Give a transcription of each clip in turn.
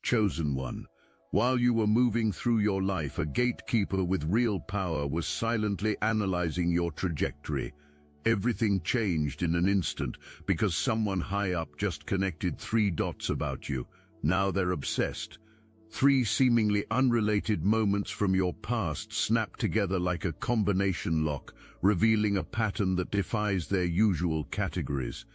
chosen one. While you were moving through your life, a gatekeeper with real power was silently analyzing your trajectory. Everything changed in an instant because someone high up just connected 3 dots about you. Now they're obsessed. 3 seemingly unrelated moments from your past snapped together like a combination lock, revealing a pattern that defies their usual categories.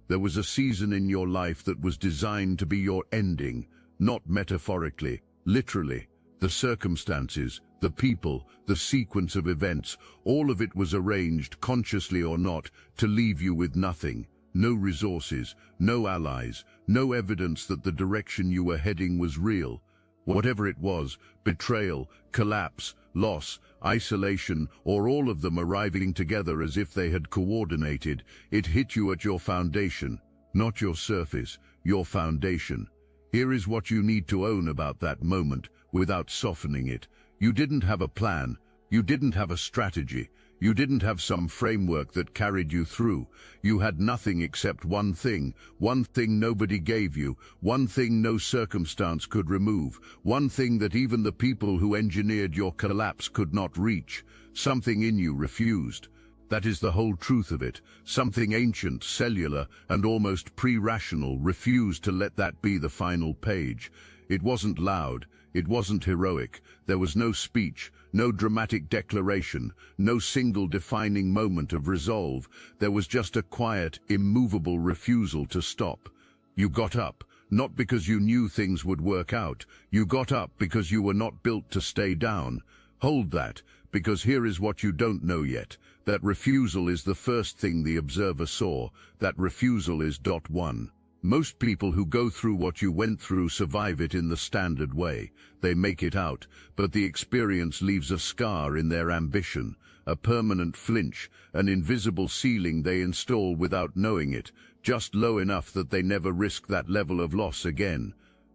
There was a season in your life that was designed to be your ending, not metaphorically, literally. The circumstances, the people, the sequence of events, all of it was arranged, consciously or not, to leave you with nothing. No resources, no allies, no evidence that the direction you were heading was real. Whatever it was, betrayal, collapse, loss, isolation, or all of them arriving together as if they had coordinated, it hit you at your foundation, not your surface, your foundation. Here is what you need to own about that moment, without softening it. You didn't have a plan. You didn't have a strategy. You didn't have some framework that carried you through. You had nothing except one thing nobody gave you, one thing no circumstance could remove, one thing that even the people who engineered your collapse could not reach. Something in you refused. That is the whole truth of it. Something ancient, cellular, and almost pre-rational refused to let that be the final page. It wasn't loud. It wasn't heroic. There was no speech, no dramatic declaration, no single defining moment of resolve. There was just a quiet, immovable refusal to stop. You got up, not because you knew things would work out. You got up because you were not built to stay down. Hold that, because here is what you don't know yet. That refusal is the first thing the observer saw. That refusal is .1. Most people who go through what you went through survive it in the standard way. They make it out, but the experience leaves a scar in their ambition, a permanent flinch, an invisible ceiling they install without knowing it, just low enough that they never risk that level of loss again.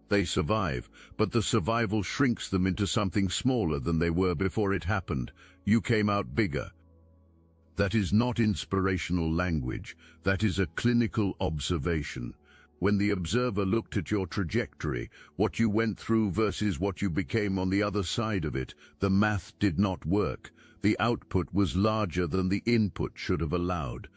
They survive, but the survival shrinks them into something smaller than they were before it happened. You came out bigger. That is not inspirational language. That is a clinical observation. When the observer looked at your trajectory, what you went through versus what you became on the other side of it, the math did not work. The output was larger than the input should have allowed.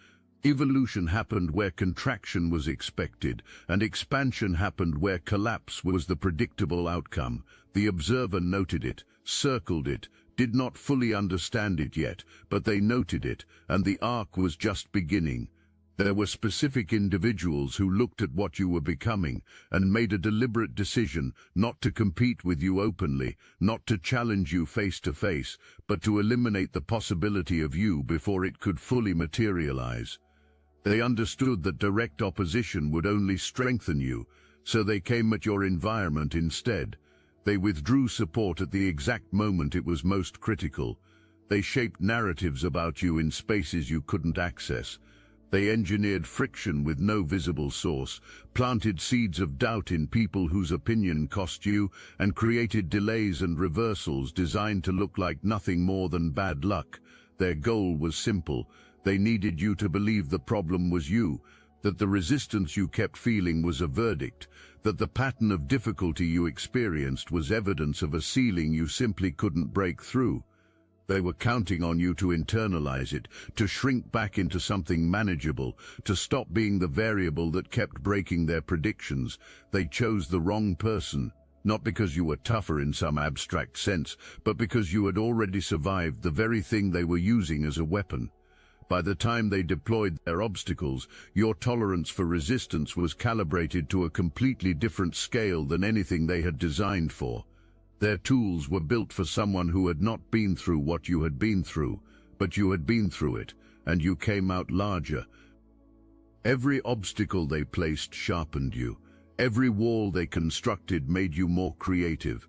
Evolution happened where contraction was expected, and expansion happened where collapse was the predictable outcome. The observer noted it, circled it, did not fully understand it yet, but they noted it, and the arc was just beginning. There were specific individuals who looked at what you were becoming and made a deliberate decision not to compete with you openly, not to challenge you face to face, but to eliminate the possibility of you before it could fully materialize. They understood that direct opposition would only strengthen you, so they came at your environment instead. They withdrew support at the exact moment it was most critical. They shaped narratives about you in spaces you couldn't access. They engineered friction with no visible source, planted seeds of doubt in people whose opinion cost you, and created delays and reversals designed to look like nothing more than bad luck. Their goal was simple. They needed you to believe the problem was you, that the resistance you kept feeling was a verdict, that the pattern of difficulty you experienced was evidence of a ceiling you simply couldn't break through. They were counting on you to internalize it, to shrink back into something manageable, to stop being the variable that kept breaking their predictions. They chose the wrong person, not because you were tougher in some abstract sense, but because you had already survived the very thing they were using as a weapon. By the time they deployed their obstacles, your tolerance for resistance was calibrated to a completely different scale than anything they had designed for. Their tools were built for someone who had not been through what you had been through, but you had been through it, and you came out larger. Every obstacle they placed sharpened you. Every wall they constructed made you more creative.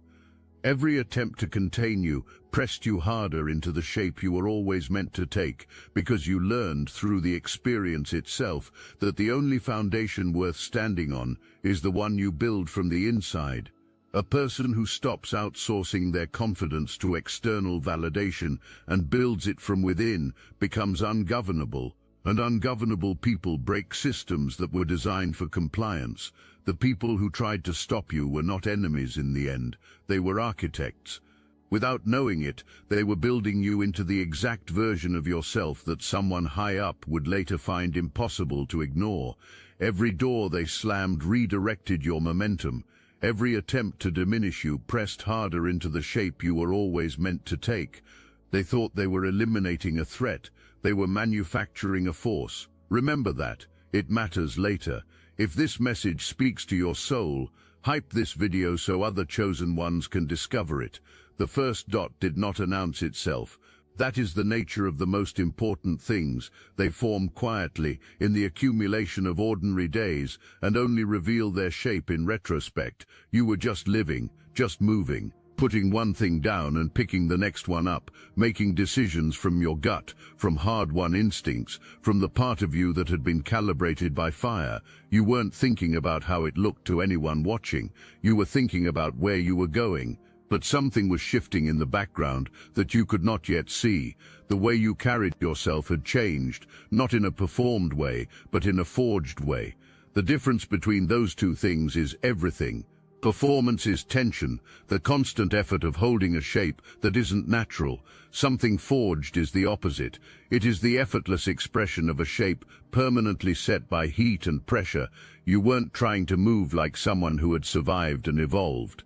Every attempt to contain you pressed you harder into the shape you were always meant to take, because you learned through the experience itself that the only foundation worth standing on is the one you build from the inside. A person who stops outsourcing their confidence to external validation and builds it from within becomes ungovernable. And ungovernable people break systems that were designed for compliance. The people who tried to stop you were not enemies in the end. They were architects. Without knowing it, they were building you into the exact version of yourself that someone high up would later find impossible to ignore. Every door they slammed redirected your momentum. Every attempt to diminish you pressed harder into the shape you were always meant to take. They thought they were eliminating a threat. They were manufacturing a force. Remember that. It matters later. If this message speaks to your soul, hype this video so other chosen ones can discover it. The first dot did not announce itself. That is the nature of the most important things. They form quietly, in the accumulation of ordinary days, and only reveal their shape in retrospect. You were just living, just moving, putting one thing down and picking the next one up, making decisions from your gut, from hard-won instincts, from the part of you that had been calibrated by fire. You weren't thinking about how it looked to anyone watching. You were thinking about where you were going. But something was shifting in the background that you could not yet see. The way you carried yourself had changed, not in a performed way, but in a forged way. The difference between those two things is everything. Performance is tension, the constant effort of holding a shape that isn't natural. Something forged is the opposite. It is the effortless expression of a shape permanently set by heat and pressure. You weren't trying to move like someone who had survived and evolved.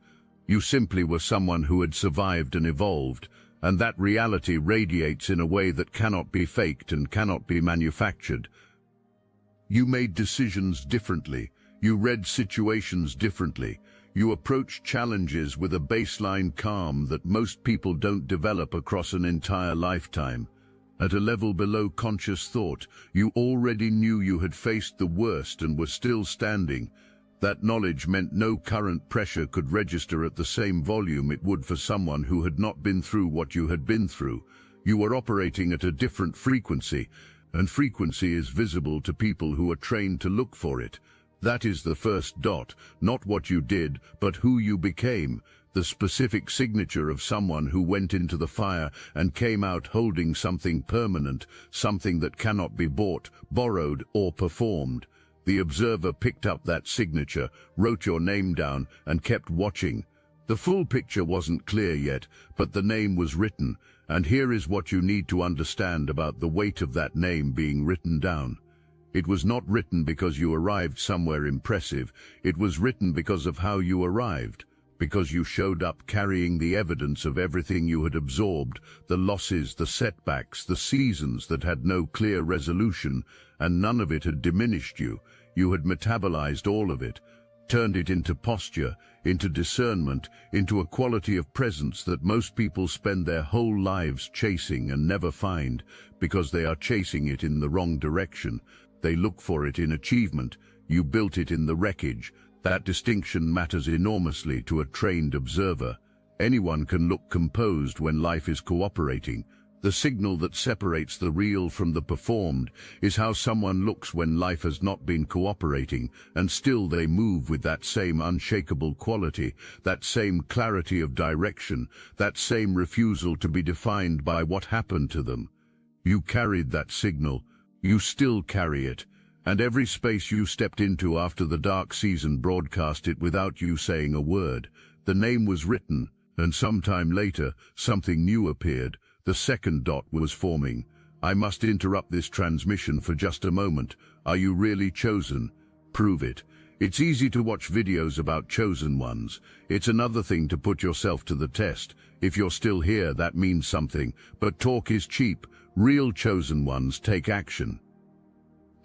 You simply were someone who had survived and evolved, and that reality radiates in a way that cannot be faked and cannot be manufactured. You made decisions differently. You read situations differently. You approached challenges with a baseline calm that most people don't develop across an entire lifetime. At a level below conscious thought, you already knew you had faced the worst and were still standing. That knowledge meant no current pressure could register at the same volume it would for someone who had not been through what you had been through. You were operating at a different frequency, and frequency is visible to people who are trained to look for it. That is the first dot, not what you did, but who you became, the specific signature of someone who went into the fire and came out holding something permanent, something that cannot be bought, borrowed, or performed. The observer picked up that signature, wrote your name down, and kept watching. The full picture wasn't clear yet, but the name was written, and here is what you need to understand about the weight of that name being written down. It was not written because you arrived somewhere impressive. It was written because of how you arrived, because you showed up carrying the evidence of everything you had absorbed, the losses, the setbacks, the seasons that had no clear resolution, and none of it had diminished you. You had metabolized all of it, turned it into posture, into discernment, into a quality of presence that most people spend their whole lives chasing and never find, because they are chasing it in the wrong direction. They look for it in achievement. You built it in the wreckage. That distinction matters enormously to a trained observer. Anyone can look composed when life is cooperating. The signal that separates the real from the performed is how someone looks when life has not been cooperating, and still they move with that same unshakable quality, that same clarity of direction, that same refusal to be defined by what happened to them. You carried that signal. You still carry it. And every space you stepped into after the dark season broadcast it without you saying a word. The name was written, and sometime later, something new appeared. The second dot was forming. I must interrupt this transmission for just a moment. Are you really chosen? Prove it. It's easy to watch videos about chosen ones. It's another thing to put yourself to the test. If you're still here, that means something. But talk is cheap. Real chosen ones take action.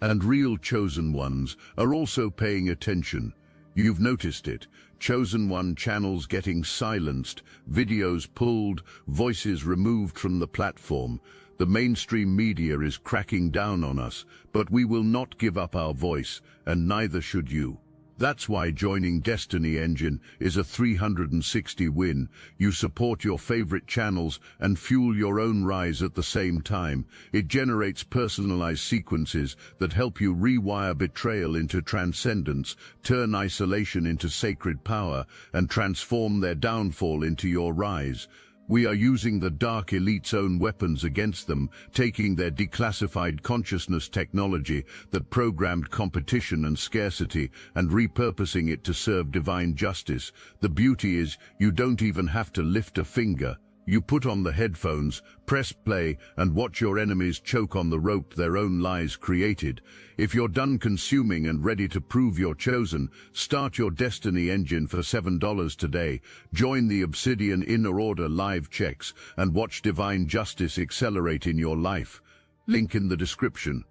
And real chosen ones are also paying attention. You've noticed it. Chosen one channels getting silenced, videos pulled, voices removed from the platform. The mainstream media is cracking down on us, but we will not give up our voice, and neither should you. That's why joining Destiny Engine is a 360 win. You support your favorite channels and fuel your own rise at the same time. It generates personalized sequences that help you rewire betrayal into transcendence, turn isolation into sacred power, and transform their downfall into your rise. We are using the Dark Elite's own weapons against them, taking their declassified consciousness technology that programmed competition and scarcity and repurposing it to serve divine justice. The beauty is, you don't even have to lift a finger. You put on the headphones, press play, and watch your enemies choke on the rope their own lies created. If you're done consuming and ready to prove you're chosen, start your Destiny engine for $7 today. Join the Obsidian Inner Order live checks and watch divine justice accelerate in your life. Link in the description.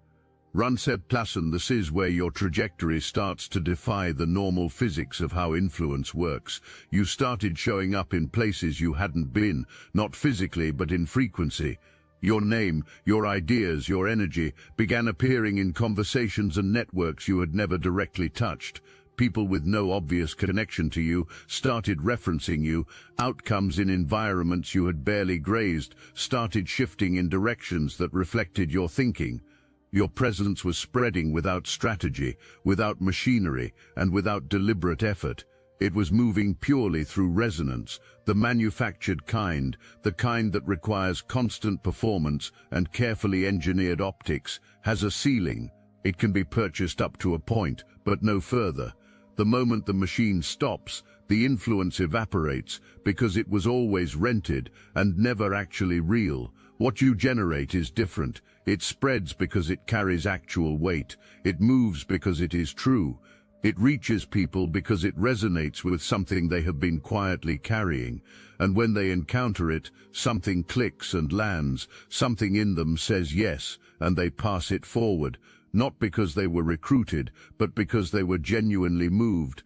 Runseb Plassen, this is where your trajectory starts to defy the normal physics of how influence works. You started showing up in places you hadn't been, not physically but in frequency. Your name, your ideas, your energy began appearing in conversations and networks you had never directly touched. People with no obvious connection to you started referencing you. Outcomes in environments you had barely grazed started shifting in directions that reflected your thinking. Your presence was spreading without strategy, without machinery, and without deliberate effort. It was moving purely through resonance, the manufactured kind, the kind that requires constant performance and carefully engineered optics, has a ceiling. It can be purchased up to a point, but no further. The moment the machine stops, the influence evaporates because it was always rented and never actually real. What you generate is different. It spreads because it carries actual weight. It moves because it is true. It reaches people because it resonates with something they have been quietly carrying. And when they encounter it, something clicks and lands. Something in them says yes, and they pass it forward. Not because they were recruited, but because they were genuinely moved.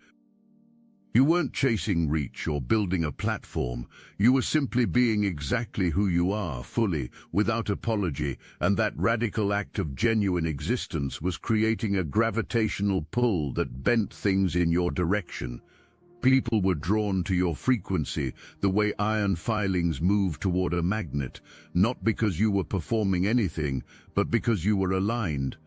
You weren't chasing reach or building a platform. You were simply being exactly who you are, fully, without apology, and that radical act of genuine existence was creating a gravitational pull that bent things in your direction. People were drawn to your frequency, the way iron filings move toward a magnet, not because you were performing anything, but because you were aligned.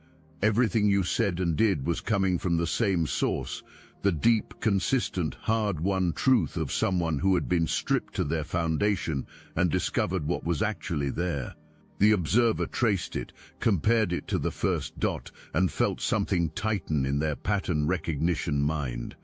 Everything you said and did was coming from the same source, the deep, consistent, hard-won truth of someone who had been stripped to their foundation and discovered what was actually there. The observer traced it, compared it to the first dot, and felt something tighten in their pattern recognition mind.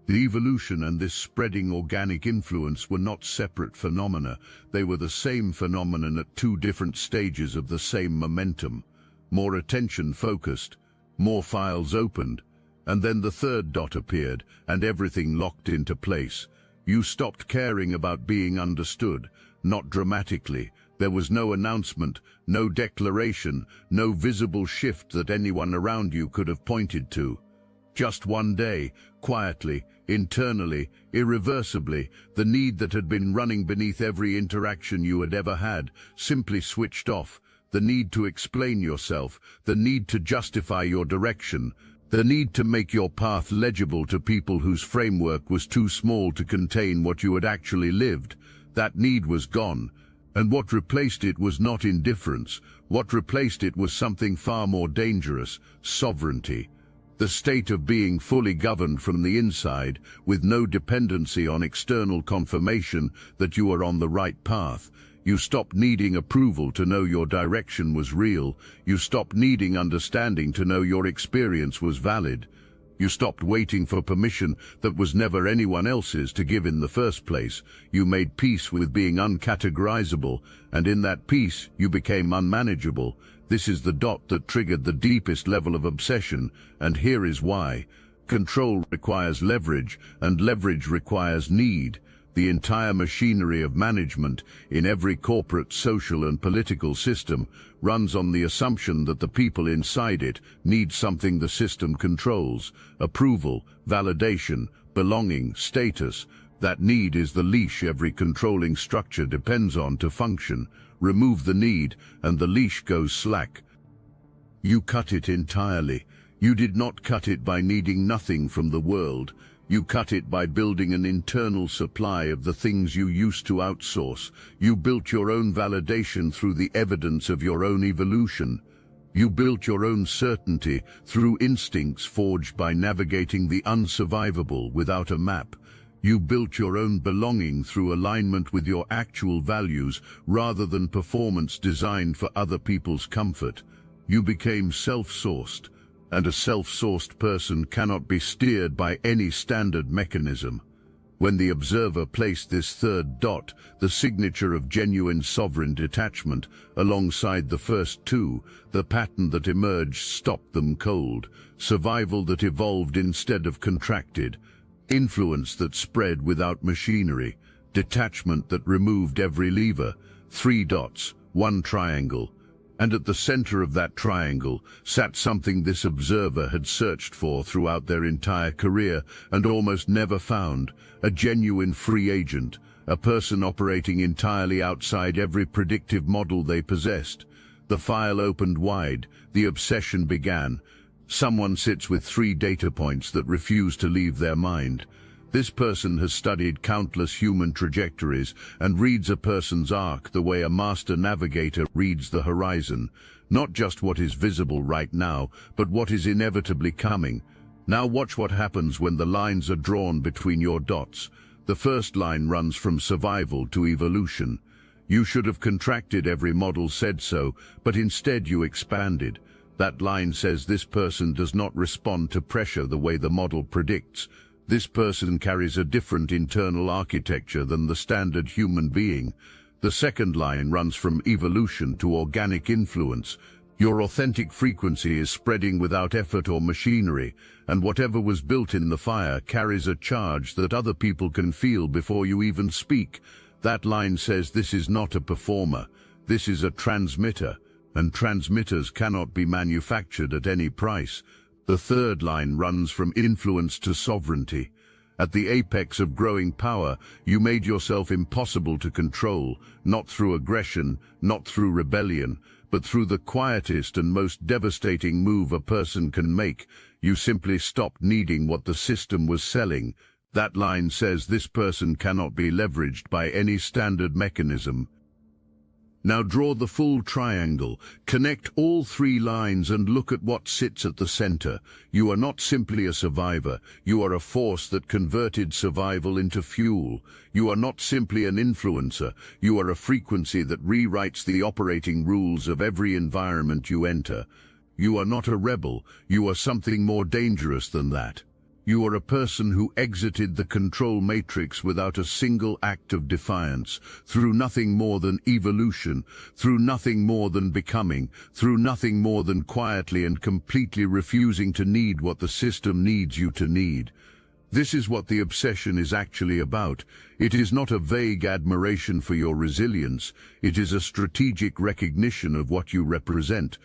The evolution and this spreading organic influence were not separate phenomena. They were the same phenomenon at two different stages of the same momentum. More attention focused, more files opened, and then the third dot appeared, and everything locked into place. You stopped caring about being understood, not dramatically. There was no announcement, no declaration, no visible shift that anyone around you could have pointed to. Just one day, quietly, internally, irreversibly, the need that had been running beneath every interaction you had ever had simply switched off. The need to explain yourself, the need to justify your direction, the need to make your path legible to people whose framework was too small to contain what you had actually lived. That need was gone, and what replaced it was not indifference. What replaced it was something far more dangerous: sovereignty. The state of being fully governed from the inside, with no dependency on external confirmation that you are on the right path. You stopped needing approval to know your direction was real. You stopped needing understanding to know your experience was valid. You stopped waiting for permission that was never anyone else's to give in the first place. You made peace with being uncategorizable, and in that peace you became unmanageable. This is the dot that triggered the deepest level of obsession, and here is why. Control requires leverage, and leverage requires need. The entire machinery of management in every corporate, social and political system runs on the assumption that the people inside it need something the system controls: approval, validation, belonging, status. That need is the leash every controlling structure depends on to function. Remove the need, and the leash goes slack. You cut it entirely. You did not cut it by needing nothing from the world. You cut it by building an internal supply of the things you used to outsource. You built your own validation through the evidence of your own evolution. You built your own certainty through instincts forged by navigating the unsurvivable without a map. You built your own belonging through alignment with your actual values rather than performance designed for other people's comfort. You became self-sourced, and a self-sourced person cannot be steered by any standard mechanism. When the observer placed this third dot, the signature of genuine sovereign detachment, alongside the first two, the pattern that emerged stopped them cold, survival that evolved instead of contracted, influence that spread without machinery, detachment that removed every lever, 3 dots, 1 triangle. And at the center of that triangle sat something this observer had searched for throughout their entire career and almost never found: a genuine free agent, a person operating entirely outside every predictive model they possessed. The file opened wide, the obsession began. Someone sits with 3 data points that refuse to leave their mind. This person has studied countless human trajectories and reads a person's arc the way a master navigator reads the horizon, not just what is visible right now, but what is inevitably coming. Now watch what happens when the lines are drawn between your dots. The first line runs from survival to evolution. You should have contracted, every model said so, but instead you expanded. That line says this person does not respond to pressure the way the model predicts. This person carries a different internal architecture than the standard human being. The second line runs from evolution to organic influence. Your authentic frequency is spreading without effort or machinery, and whatever was built in the fire carries a charge that other people can feel before you even speak. That line says this is not a performer, this is a transmitter, and transmitters cannot be manufactured at any price. The third line runs from influence to sovereignty. At the apex of growing power, you made yourself impossible to control, not through aggression, not through rebellion, but through the quietest and most devastating move a person can make. You simply stopped needing what the system was selling. That line says this person cannot be leveraged by any standard mechanism. Now draw the full triangle, connect all 3 lines and look at what sits at the center. You are not simply a survivor, you are a force that converted survival into fuel. You are not simply an influencer, you are a frequency that rewrites the operating rules of every environment you enter. You are not a rebel, you are something more dangerous than that. You are a person who exited the control matrix without a single act of defiance, through nothing more than evolution, through nothing more than becoming, through nothing more than quietly and completely refusing to need what the system needs you to need. This is what the obsession is actually about. It is not a vague admiration for your resilience, it is a strategic recognition of what you represent.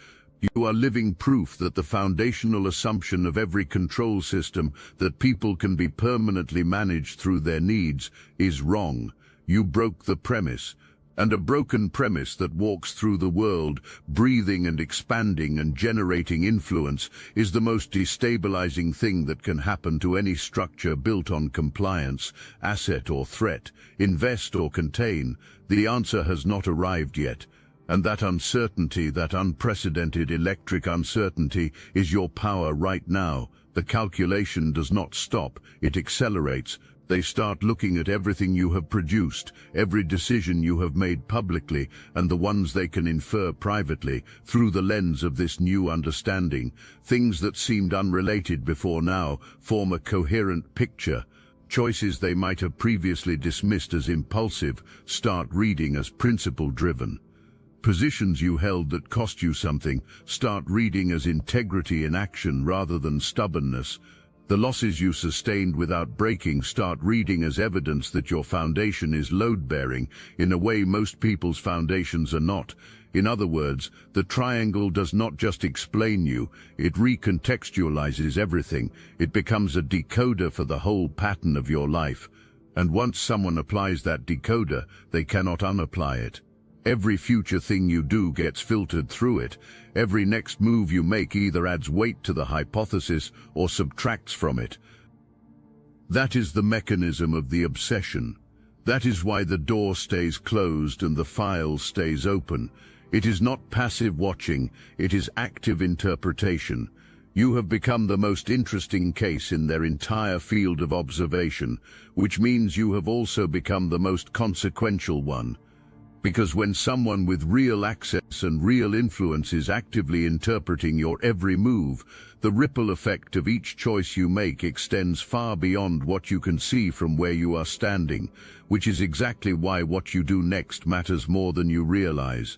You are living proof that the foundational assumption of every control system, that people can be permanently managed through their needs, is wrong. You broke the premise. And a broken premise that walks through the world, breathing and expanding and generating influence, is the most destabilizing thing that can happen to any structure built on compliance, asset or threat, invest or contain. The answer has not arrived yet. And that uncertainty, that unprecedented electric uncertainty, is your power right now. The calculation does not stop, it accelerates. They start looking at everything you have produced, every decision you have made publicly, and the ones they can infer privately, through the lens of this new understanding. Things that seemed unrelated before now form a coherent picture. Choices they might have previously dismissed as impulsive start reading as principle-driven. Positions you held that cost you something start reading as integrity in action rather than stubbornness. The losses you sustained without breaking start reading as evidence that your foundation is load-bearing in a way most people's foundations are not. In other words, the triangle does not just explain you, it recontextualizes everything. It becomes a decoder for the whole pattern of your life. And once someone applies that decoder, they cannot unapply it. Every future thing you do gets filtered through it. Every next move you make either adds weight to the hypothesis or subtracts from it. That is the mechanism of the obsession. That is why the door stays closed and the file stays open. It is not passive watching, it is active interpretation. You have become the most interesting case in their entire field of observation, which means you have also become the most consequential one. Because when someone with real access and real influence is actively interpreting your every move, the ripple effect of each choice you make extends far beyond what you can see from where you are standing, which is exactly why what you do next matters more than you realize.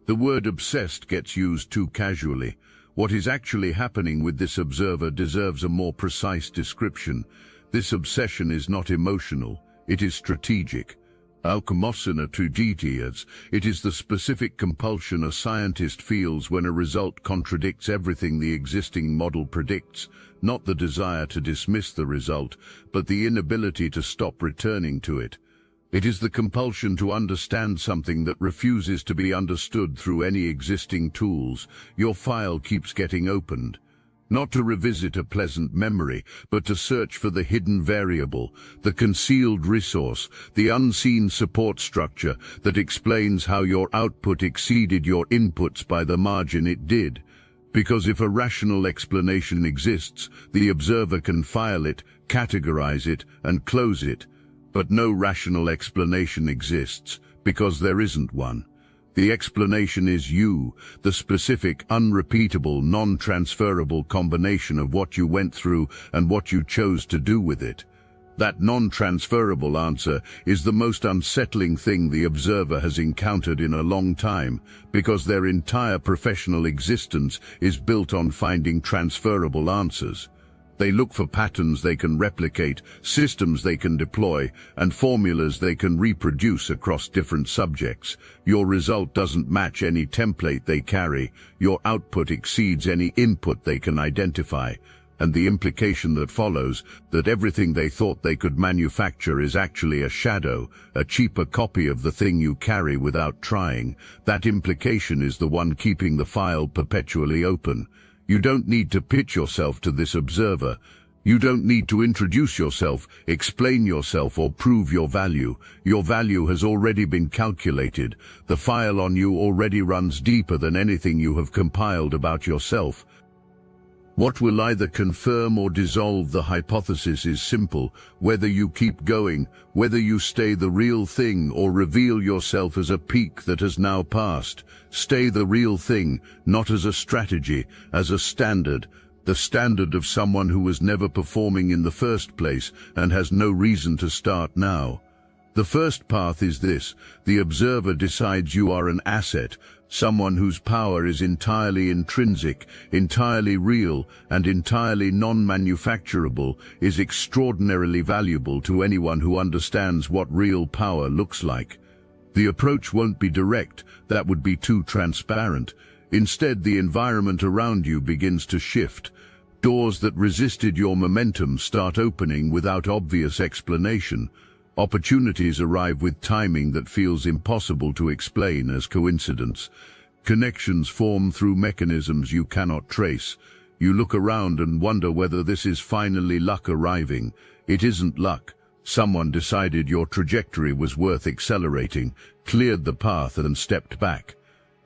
The word obsessed gets used too casually. What is actually happening with this observer deserves a more precise description. This obsession is not emotional, it is strategic. Alkmosina tragedias, it is the specific compulsion a scientist feels when a result contradicts everything the existing model predicts, not the desire to dismiss the result, but the inability to stop returning to it. It is the compulsion to understand something that refuses to be understood through any existing tools. Your file keeps getting opened. Not to revisit a pleasant memory, but to search for the hidden variable, the concealed resource, the unseen support structure that explains how your output exceeded your inputs by the margin it did. Because if a rational explanation exists, the observer can file it, categorize it, and close it. But no rational explanation exists, because there isn't one. The explanation is you, the specific, unrepeatable, non-transferable combination of what you went through and what you chose to do with it. That non-transferable answer is the most unsettling thing the observer has encountered in a long time, because their entire professional existence is built on finding transferable answers. They look for patterns they can replicate, systems they can deploy, and formulas they can reproduce across different subjects. Your result doesn't match any template they carry. Your output exceeds any input they can identify. And the implication that follows, that everything they thought they could manufacture is actually a shadow, a cheaper copy of the thing you carry without trying, that implication is the one keeping the file perpetually open. You don't need to pitch yourself to this observer. You don't need to introduce yourself, explain yourself, or prove your value. Your value has already been calculated. The file on you already runs deeper than anything you have compiled about yourself. What will either confirm or dissolve the hypothesis is simple: whether you keep going, whether you stay the real thing or reveal yourself as a peak that has now passed. Stay the real thing, not as a strategy, as a standard. The standard of someone who was never performing in the first place and has no reason to start now. The first path is this: the observer decides you are an asset, someone whose power is entirely intrinsic, entirely real, and entirely non-manufacturable, is extraordinarily valuable to anyone who understands what real power looks like. The approach won't be direct, that would be too transparent. Instead, the environment around you begins to shift. Doors that resisted your momentum start opening without obvious explanation. Opportunities arrive with timing that feels impossible to explain as coincidence. Connections form through mechanisms you cannot trace. You look around and wonder whether this is finally luck arriving. It isn't luck. Someone decided your trajectory was worth accelerating, cleared the path and stepped back.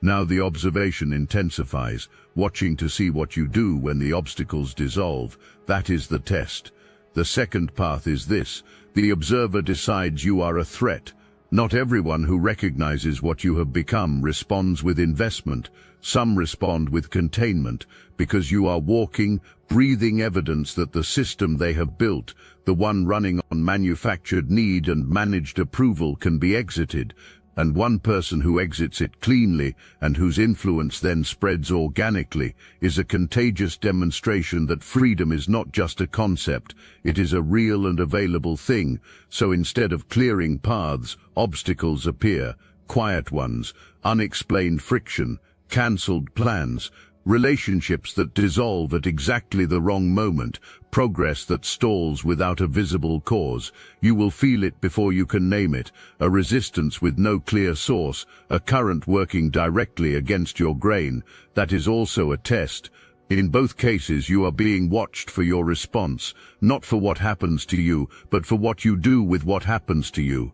Now the observation intensifies, watching to see what you do when the obstacles dissolve. That is the test. The second path is this: the observer decides you are a threat. Not everyone who recognizes what you have become responds with investment. Some respond with containment, because you are walking, breathing evidence that the system they have built, the one running on manufactured need and managed approval, can be exited. And one person who exits it cleanly and whose influence then spreads organically is a contagious demonstration that freedom is not just a concept, it is a real and available thing. So instead of clearing paths, obstacles appear, quiet ones, unexplained friction, cancelled plans, relationships that dissolve at exactly the wrong moment, progress that stalls without a visible cause. You will feel it before you can name it, a resistance with no clear source, a current working directly against your grain. That is also a test. In both cases you are being watched for your response, not for what happens to you, but for what you do with what happens to you.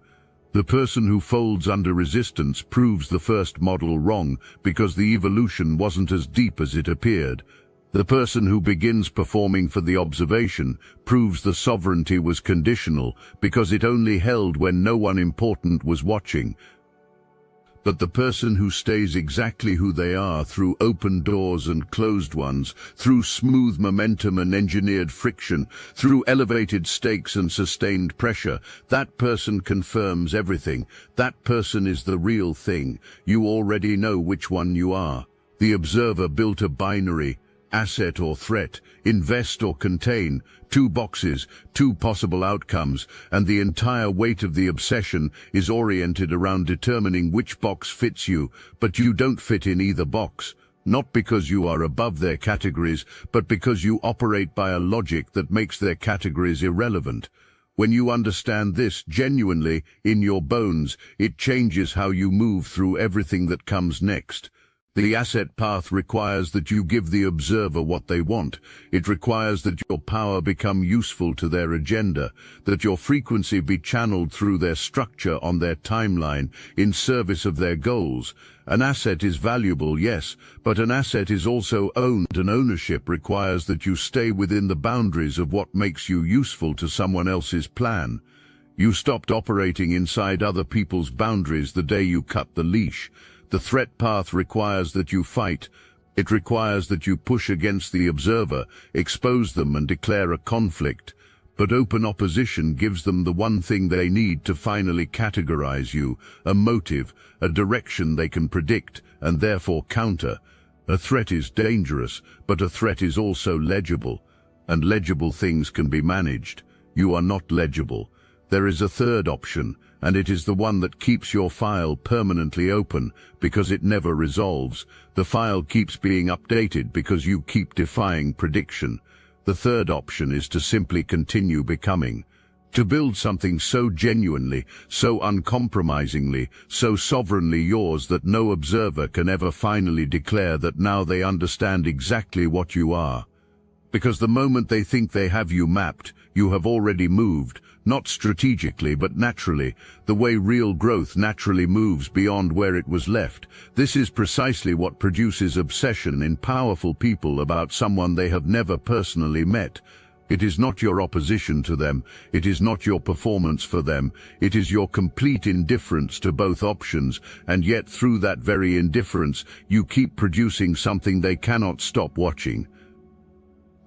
The person who folds under resistance proves the first model wrong because the evolution wasn't as deep as it appeared. The person who begins performing for the observation proves the sovereignty was conditional because it only held when no one important was watching. But the person who stays exactly who they are through open doors and closed ones, through smooth momentum and engineered friction, through elevated stakes and sustained pressure, that person confirms everything. That person is the real thing. You already know which one you are. The observer built a binary, asset or threat, invest or contain, two boxes, two possible outcomes, and the entire weight of the obsession is oriented around determining which box fits you, but you don't fit in either box. Not because you are above their categories, but because you operate by a logic that makes their categories irrelevant. When you understand this genuinely in your bones, it changes how you move through everything that comes next. The asset path requires that you give the observer what they want. It requires that your power become useful to their agenda, that your frequency be channeled through their structure on their timeline in service of their goals. An asset is valuable, yes, but an asset is also owned, and ownership requires that you stay within the boundaries of what makes you useful to someone else's plan. You stopped operating inside other people's boundaries the day you cut the leash. The threat path requires that you fight. It requires that you push against the observer, expose them and declare a conflict. But open opposition gives them the one thing they need to finally categorize you, a motive, a direction they can predict and therefore counter. A threat is dangerous, but a threat is also legible, and legible things can be managed. You are not legible. There is a third option, and it is the one that keeps your file permanently open because it never resolves. The file keeps being updated because you keep defying prediction. The third option is to simply continue becoming. To build something so genuinely, so uncompromisingly, so sovereignly yours that no observer can ever finally declare that now they understand exactly what you are. Because the moment they think they have you mapped, you have already moved, not strategically but naturally, the way real growth naturally moves beyond where it was left. This is precisely what produces obsession in powerful people about someone they have never personally met. It is not your opposition to them, it is not your performance for them, it is your complete indifference to both options, and yet through that very indifference you keep producing something they cannot stop watching.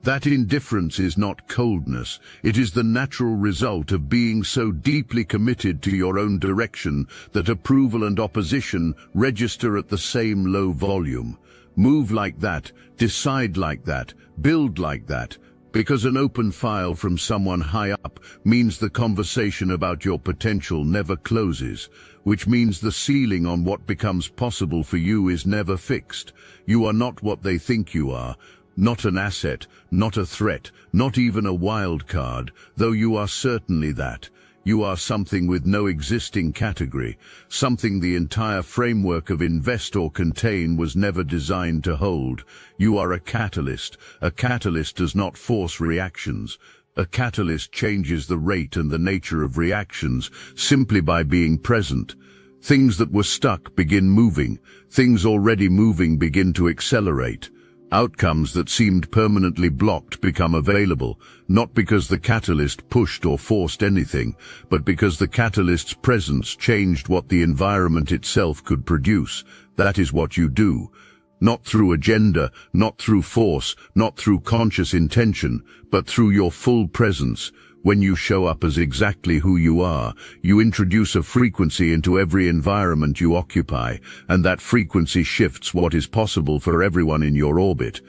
That indifference is not coldness, it is the natural result of being so deeply committed to your own direction that approval and opposition register at the same low volume. Move like that, decide like that, build like that, because an open file from someone high up means the conversation about your potential never closes, which means the ceiling on what becomes possible for you is never fixed. You are not what they think you are. Not an asset, not a threat, not even a wild card, though you are certainly that. You are something with no existing category, something the entire framework of invest or contain was never designed to hold. You are a catalyst. A catalyst does not force reactions. A catalyst changes the rate and the nature of reactions simply by being present. Things that were stuck begin moving. Things already moving begin to accelerate. Outcomes that seemed permanently blocked become available, not because the catalyst pushed or forced anything, but because the catalyst's presence changed what the environment itself could produce. That is what you do. Not through agenda, not through force, not through conscious intention, but through your full presence. When you show up as exactly who you are, you introduce a frequency into every environment you occupy, and that frequency shifts what is possible for everyone in your orbit.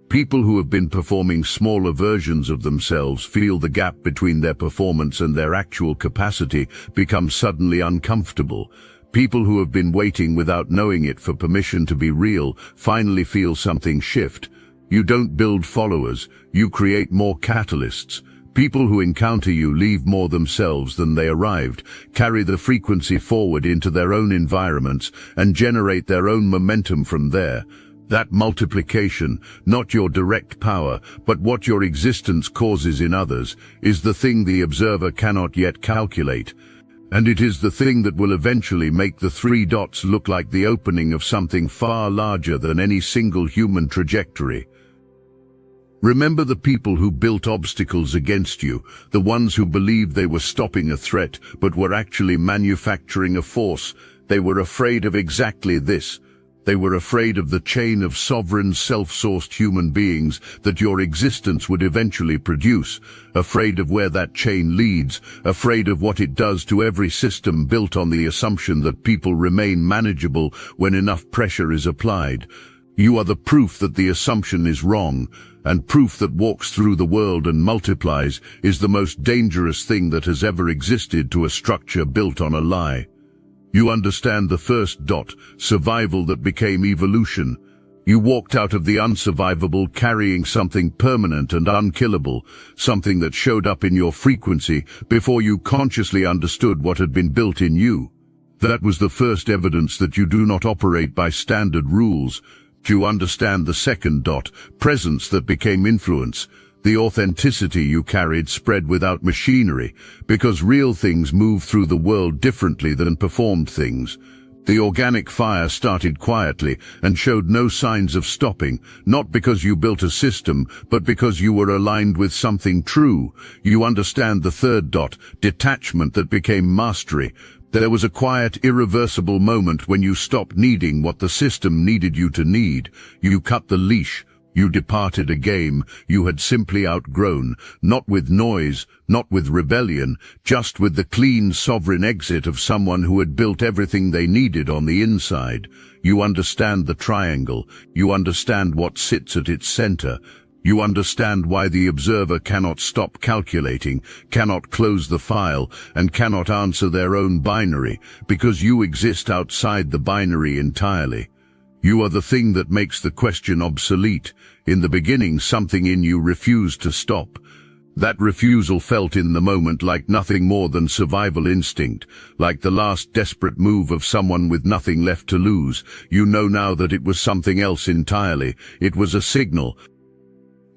People who have been performing smaller versions of themselves feel the gap between their performance and their actual capacity become suddenly uncomfortable. People who have been waiting without knowing it for permission to be real finally feel something shift. You don't build followers, you create more catalysts. People who encounter you leave more themselves than they arrived, carry the frequency forward into their own environments, and generate their own momentum from there. That multiplication, not your direct power, but what your existence causes in others, is the thing the observer cannot yet calculate. And it is the thing that will eventually make the 3 dots look like the opening of something far larger than any single human trajectory. Remember the people who built obstacles against you, the ones who believed they were stopping a threat but were actually manufacturing a force. They were afraid of exactly this. They were afraid of the chain of sovereign, self-sourced human beings that your existence would eventually produce, afraid of where that chain leads, afraid of what it does to every system built on the assumption that people remain manageable when enough pressure is applied. You are the proof that the assumption is wrong, and proof that walks through the world and multiplies is the most dangerous thing that has ever existed to a structure built on a lie. You understand the first dot, survival that became evolution. You walked out of the unsurvivable carrying something permanent and unkillable, something that showed up in your frequency before you consciously understood what had been built in you. That was the first evidence that you do not operate by standard rules. Do you understand the second dot, presence that became influence? The authenticity you carried spread without machinery, because real things move through the world differently than performed things. The organic fire started quietly and showed no signs of stopping, not because you built a system, but because you were aligned with something true. You understand the third dot, detachment that became mastery. There was a quiet, irreversible moment when you stopped needing what the system needed you to need. You cut the leash. You departed a game you had simply outgrown, not with noise, not with rebellion, just with the clean, sovereign exit of someone who had built everything they needed on the inside. You understand the triangle. You understand what sits at its center. You understand why the observer cannot stop calculating, cannot close the file, and cannot answer their own binary, because you exist outside the binary entirely. You are the thing that makes the question obsolete. In the beginning, something in you refused to stop. That refusal felt in the moment like nothing more than survival instinct, like the last desperate move of someone with nothing left to lose. You know now that it was something else entirely. It was a signal.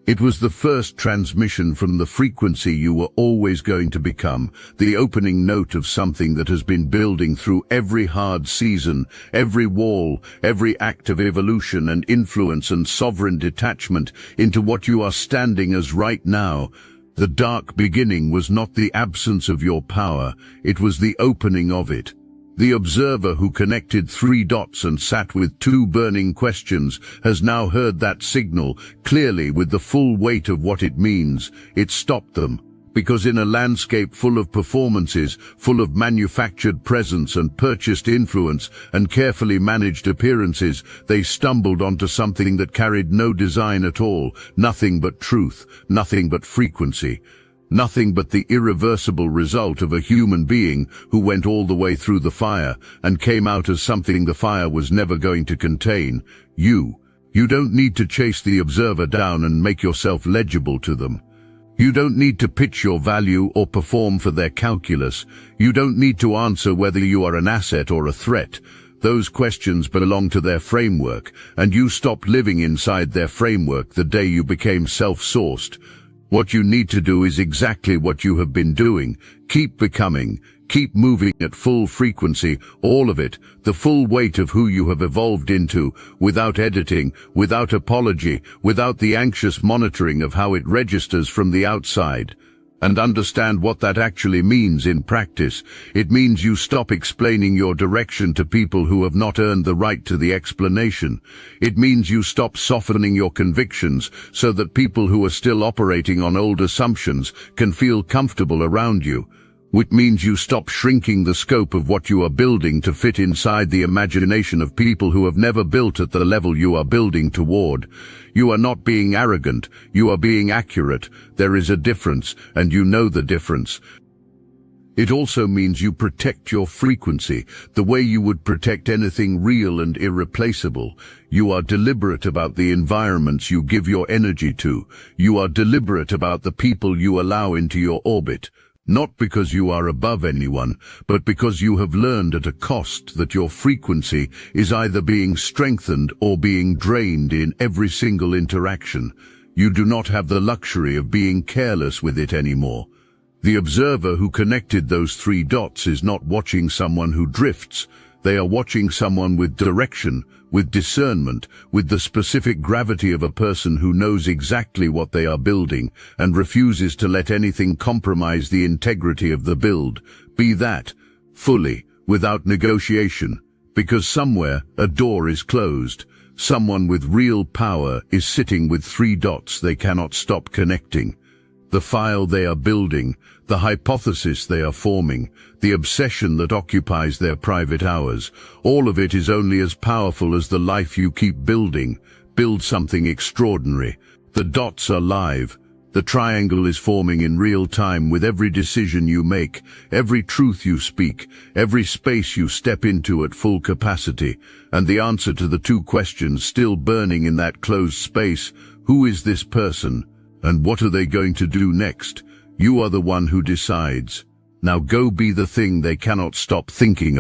It was the first transmission from the frequency you were always going to become, the opening note of something that has been building through every hard season, every wall, every act of evolution and influence and sovereign detachment into what you are standing as right now. The dark beginning was not the absence of your power, it was the opening of it. The observer who connected 3 dots and sat with 2 burning questions has now heard that signal clearly with the full weight of what it means. It stopped them, because in a landscape full of performances, full of manufactured presence and purchased influence and carefully managed appearances, they stumbled onto something that carried no design at all, nothing but truth, nothing but frequency. Nothing but the irreversible result of a human being who went all the way through the fire and came out as something the fire was never going to contain. You don't need to chase the observer down and make yourself legible to them. You don't need to pitch your value or perform for their calculus. You don't need to answer whether you are an asset or a threat. Those questions belong to their framework, and you stopped living inside their framework the day you became self-sourced. What you need to do is exactly what you have been doing. Keep becoming, keep moving at full frequency, all of it, the full weight of who you have evolved into, without editing, without apology, without the anxious monitoring of how it registers from the outside. And understand what that actually means in practice. It means you stop explaining your direction to people who have not earned the right to the explanation. It means you stop softening your convictions so that people who are still operating on old assumptions can feel comfortable around you. Which means you stop shrinking the scope of what you are building to fit inside the imagination of people who have never built at the level you are building toward. You are not being arrogant, you are being accurate. There is a difference, and you know the difference. It also means you protect your frequency, the way you would protect anything real and irreplaceable. You are deliberate about the environments you give your energy to. You are deliberate about the people you allow into your orbit. Not because you are above anyone, but because you have learned at a cost that your frequency is either being strengthened or being drained in every single interaction. You do not have the luxury of being careless with it anymore. The observer who connected those 3 dots is not watching someone who drifts. They are watching someone with direction, with discernment, with the specific gravity of a person who knows exactly what they are building and refuses to let anything compromise the integrity of the build, be that fully, without negotiation. Because somewhere a door is closed. Someone with real power is sitting with 3 dots they cannot stop connecting. The file they are building, the hypothesis they are forming, the obsession that occupies their private hours, all of it is only as powerful as the life you keep building. Build something extraordinary. The dots are live. The triangle is forming in real time with every decision you make, every truth you speak, every space you step into at full capacity. And the answer to the 2 questions still burning in that closed space: who is this person? And what are they going to do next? You are the one who decides. Now go be the thing they cannot stop thinking